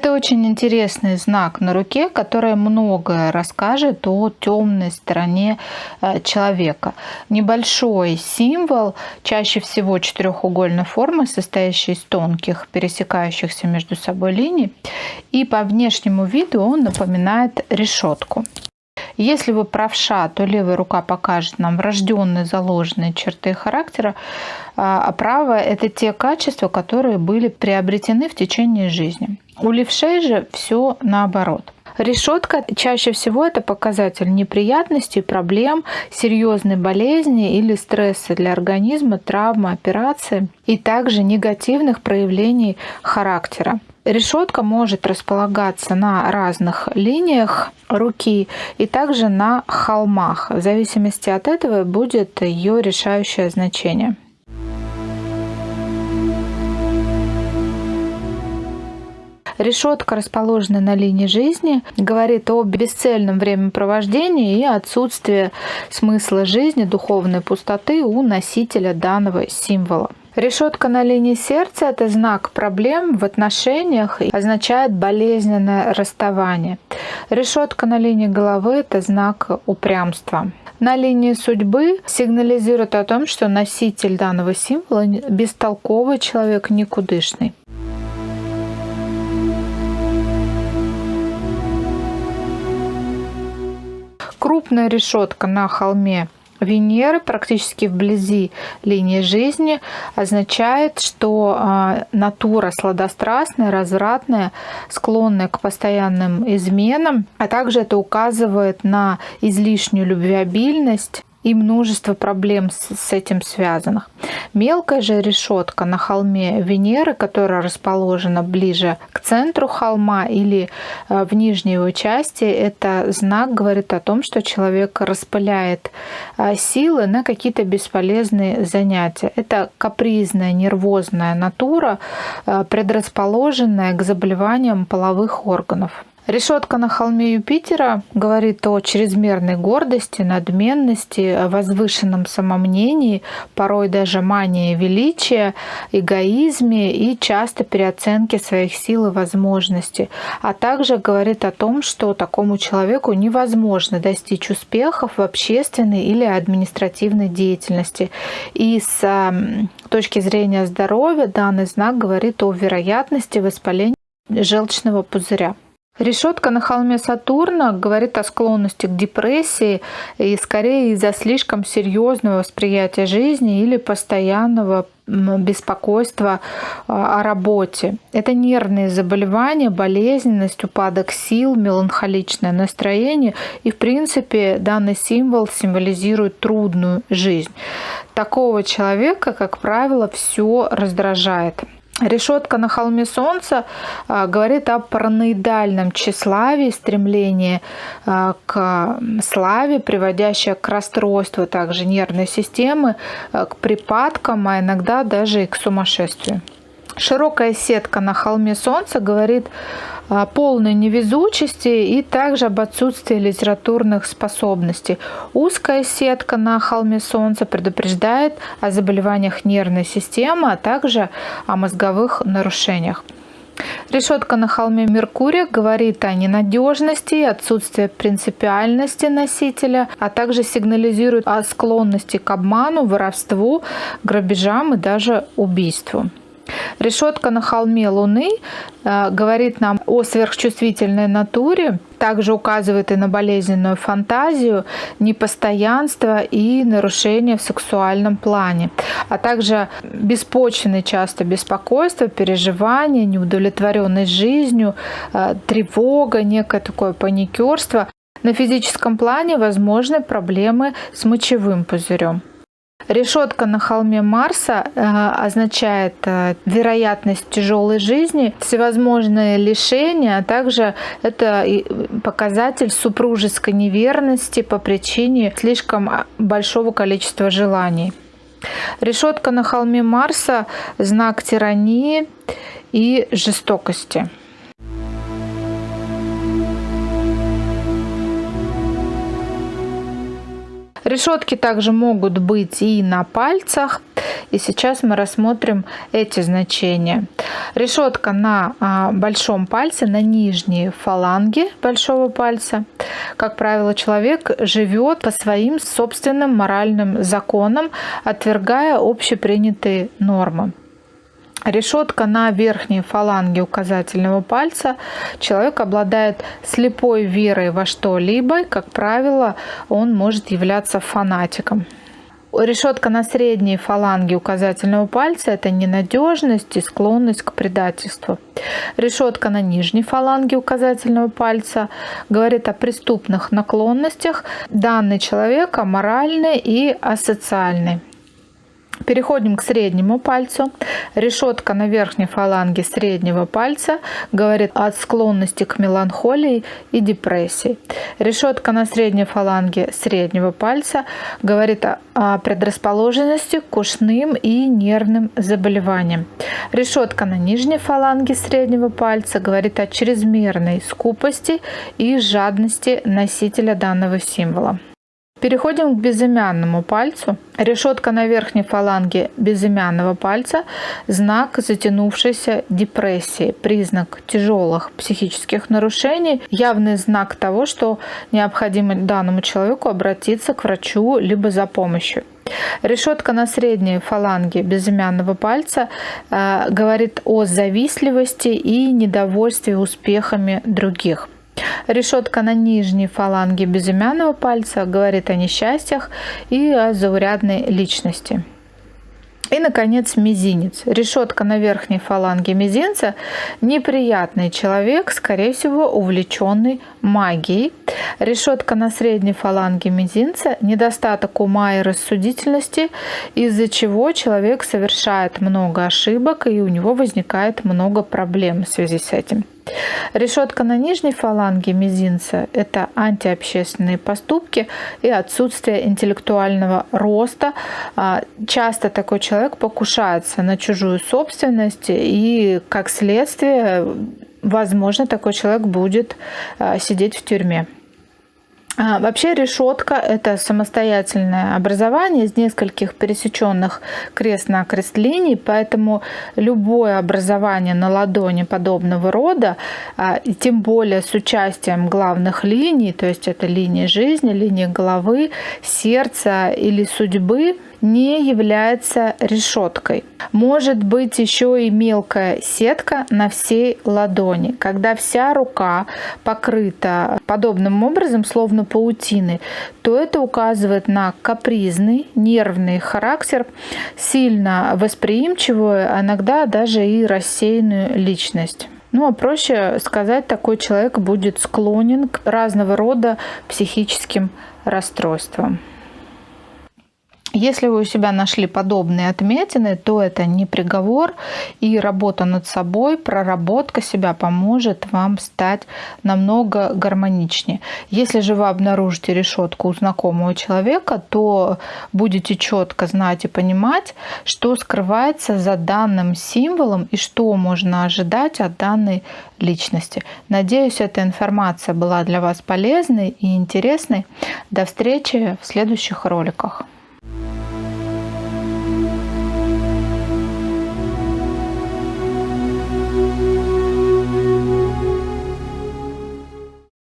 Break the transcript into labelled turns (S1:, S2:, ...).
S1: Это очень интересный знак на руке, который многое расскажет о темной стороне человека. Небольшой символ, чаще всего четырехугольной формы, состоящий из тонких, пересекающихся между собой линий, и по внешнему виду он напоминает решетку. Если вы правша, то левая рука покажет нам врожденные заложенные черты характера, а правая – это те качества, которые были приобретены в течение жизни. У левшей же все наоборот. Решетка чаще всего это показатель неприятностей, проблем, серьезной болезни или стресса для организма, травмы, операции и также негативных проявлений характера. Решетка может располагаться на разных линиях руки и также на холмах. В зависимости от этого будет ее решающее значение. Решетка, расположенная на линии жизни, говорит о бесцельном времяпровождении и отсутствии смысла жизни, духовной пустоты у носителя данного символа. Решетка на линии сердца – это знак проблем в отношениях и означает болезненное расставание. Решетка на линии головы – это знак упрямства. На линии судьбы сигнализирует о том, что носитель данного символа – бестолковый человек, никудышный. Крупная решетка на холме Венеры, практически вблизи линии жизни, означает, что натура сладострастная, развратная, склонная к постоянным изменам, а также это указывает на излишнюю любвеобильность и множество проблем с этим связанных. Мелкая же решетка на холме Венеры, которая расположена ближе к центру холма или в нижней его части, это знак говорит о том, что человек распыляет силы на какие-то бесполезные занятия. Это капризная, нервозная натура, предрасположенная к заболеваниям половых органов. Решетка на холме Юпитера говорит о чрезмерной гордости, надменности, возвышенном самомнении, порой даже мании величия, эгоизме и часто переоценке своих сил и возможностей. А также говорит о том, что такому человеку невозможно достичь успехов в общественной или административной деятельности. И с точки зрения здоровья данный знак говорит о вероятности воспаления желчного пузыря. Решетка на холме Сатурна говорит о склонности к депрессии и скорее из-за слишком серьезного восприятия жизни или постоянного беспокойства о работе. Это нервные заболевания, болезненность, упадок сил, меланхоличное настроение. И, в принципе, данный символ символизирует трудную жизнь. Такого человека, как правило, все раздражает. Решетка на холме Солнца говорит о параноидальном тщеславии, стремлении к славе, приводящее к расстройству также нервной системы, к припадкам, а иногда даже и к сумасшествию. Широкая сетка на холме Солнца говорит о полной невезучести и также об отсутствии литературных способностей. Узкая сетка на холме Солнца предупреждает о заболеваниях нервной системы, а также о мозговых нарушениях. Решетка на холме Меркурия говорит о ненадежности, отсутствии принципиальности носителя, а также сигнализирует о склонности к обману, воровству, грабежам и даже убийству. Решетка на холме Луны говорит нам о сверхчувствительной натуре, также указывает и на болезненную фантазию, непостоянство и нарушения в сексуальном плане, а также беспочвенное часто беспокойство, переживания, неудовлетворенность жизнью, тревога, некое такое паникерство. На физическом плане возможны проблемы с мочевым пузырем. Решетка на холме Марса означает вероятность тяжелой жизни, всевозможные лишения, а также это показатель супружеской неверности по причине слишком большого количества желаний. Решетка на холме Марса – знак тирании и жестокости. Решетки также могут быть и на пальцах. И сейчас мы рассмотрим эти значения. Решетка на большом пальце, на нижней фаланге большого пальца. Как правило, человек живет по своим собственным моральным законам, отвергая общепринятые нормы. Решетка на верхней фаланге указательного пальца. Человек обладает слепой верой во что-либо. Как правило, он может являться фанатиком. Решетка на средней фаланге указательного пальца – это ненадежность и склонность к предательству. Решетка на нижней фаланге указательного пальца говорит о преступных наклонностях. Данный человек аморальный и асоциальный. Переходим к среднему пальцу. Решетка на верхней фаланге среднего пальца говорит о склонности к меланхолии и депрессии. Решетка на средней фаланге среднего пальца говорит о предрасположенности к ушным и нервным заболеваниям. Решетка на нижней фаланге среднего пальца говорит о чрезмерной скупости и жадности носителя данного символа. Переходим к безымянному пальцу. Решетка на верхней фаланге безымянного пальца – знак затянувшейся депрессии, признак тяжелых психических нарушений, явный знак того, что необходимо данному человеку обратиться к врачу либо за помощью. Решетка на средней фаланге безымянного пальца говорит о завистливости и недовольстве успехами других. Решетка на нижней фаланге безымянного пальца говорит о несчастьях и о заурядной личности. И, наконец, мизинец. Решетка на верхней фаланге мизинца – неприятный человек, скорее всего, увлеченный магией. Решетка на средней фаланге мизинца – недостаток ума и рассудительности, из-за чего человек совершает много ошибок и у него возникает много проблем в связи с этим. Решетка на нижней фаланге мизинца – это антиобщественные поступки и отсутствие интеллектуального роста. Часто такой человек покушается на чужую собственность, и как следствие, возможно, такой человек будет сидеть в тюрьме. Вообще решетка – это самостоятельное образование из нескольких пересеченных крест-накрест линий, поэтому любое образование на ладони подобного рода, и тем более с участием главных линий, то есть это линии жизни, линии головы, сердца или судьбы, не является решеткой. Может быть еще и мелкая сетка на всей ладони, когда вся рука покрыта подобным образом, словно паутиной, то это указывает на капризный, нервный характер, сильно восприимчивую, а иногда даже и рассеянную личность. Ну а проще сказать, такой человек будет склонен к разного рода психическим расстройствам. Если вы у себя нашли подобные отметины, то это не приговор, и работа над собой, проработка себя поможет вам стать намного гармоничнее. Если же вы обнаружите решетку у знакомого человека, то будете четко знать и понимать, что скрывается за данным символом и что можно ожидать от данной личности. Надеюсь, эта информация была для вас полезной и интересной. До встречи в следующих роликах.